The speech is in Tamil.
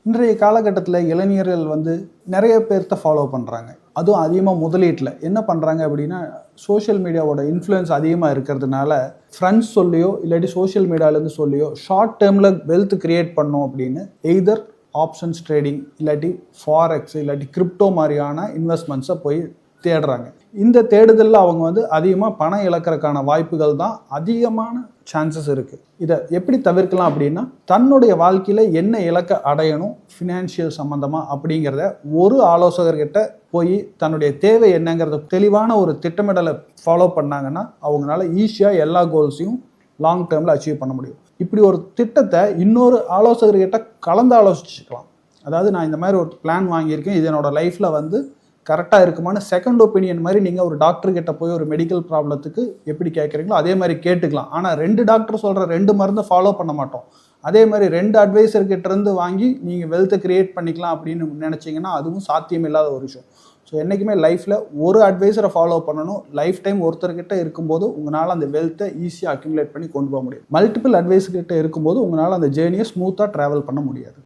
இன்றைய காலகட்டத்தில் இளைஞர்கள் நிறைய பேர்த்த ஃபாலோ பண்ணுறாங்க. அதுவும் அதிகமாக முதலீட்டில் என்ன பண்ணுறாங்க அப்படின்னா, சோஷியல் மீடியாவோட இன்ஃப்ளூயன்ஸ் அதிகமாக இருக்கிறதுனால ஃப்ரெண்ட்ஸ் சொல்லியோ இல்லாட்டி சோஷியல் மீடியாவிலேருந்து சொல்லியோ ஷார்ட் டேர்மில் வெல்த் கிரியேட் பண்ணோம் அப்படின்னு எய்தர் ஆப்ஷன்ஸ் ட்ரேடிங் இல்லாட்டி ஃபாரெக்ஸ் இல்லாட்டி கிரிப்டோ மாதிரியான இன்வெஸ்ட்மெண்ட்ஸை போய் தேடுறாங்க. இந்த தேடுதலில் அவங்க அதிகமாக பணம் இழக்கிறதுக்கான வாய்ப்புகள் தான் அதிகமான சான்சஸ் இருக்குது. இதை எப்படி தவிர்க்கலாம் அப்படின்னா, தன்னுடைய வாழ்க்கையில் என்ன இலக்கை அடையணும் ஃபினான்ஷியல் சம்மந்தமாக அப்படிங்கிறத ஒரு ஆலோசகர்கிட்ட போய் தன்னுடைய தேவை என்னங்கிறத தெளிவான ஒரு திட்டமிடலை ஃபாலோ பண்ணாங்கன்னா அவங்களால ஈஸியாக எல்லா கோல்ஸையும் லாங் டேர்மில் அச்சீவ் பண்ண முடியும். இப்படி ஒரு திட்டத்தை இன்னொரு ஆலோசகர்கிட்ட கலந்து ஆலோசிச்சுக்கலாம். அதாவது நான் இந்த மாதிரி ஒரு பிளான் வாங்கியிருக்கேன், இது என்னோட லைஃப்பில் கரெக்டாக இருக்குமான்னு செகண்ட் ஒப்பீனியன் மாதிரி நீங்கள் ஒரு டாக்டர்கிட்ட போய் ஒரு மெடிக்கல் ப்ராப்ளத்துக்கு எப்படி கேட்குறீங்களோ அதே மாதிரி கேட்டுக்கலாம். ஆனால் 2 டாக்டர் சொல்கிற 2 மருந்தை ஃபாலோ பண்ண மாட்டோம். அதே மாதிரி 2 அட்வைசர்கிட்ட இருந்து வாங்கி நீங்கள் வெல்த்தை கிரியேட் பண்ணிக்கலாம் அப்படின்னு நினச்சிங்கன்னா அதுவும் சாத்தியம் இல்லாத ஒரு விஷயம். ஸோ என்றைக்குமே லைஃப்பில் ஒரு அட்வைசரை ஃபாலோ பண்ணணும். லைஃப் டைம் ஒருத்தர்கிட்ட இருக்கும்போது உங்களால் அந்த வெல்த்தை ஈஸியாக அக்யூமுலேட் பண்ணி கொண்டு போக முடியும். மல்டிபிள் அட்வைசர்கிட்ட இருக்கும்போது உங்களால் அந்த ஜேர்னியை ஸ்மூத்தாக ட்ராவல் பண்ண முடியாது.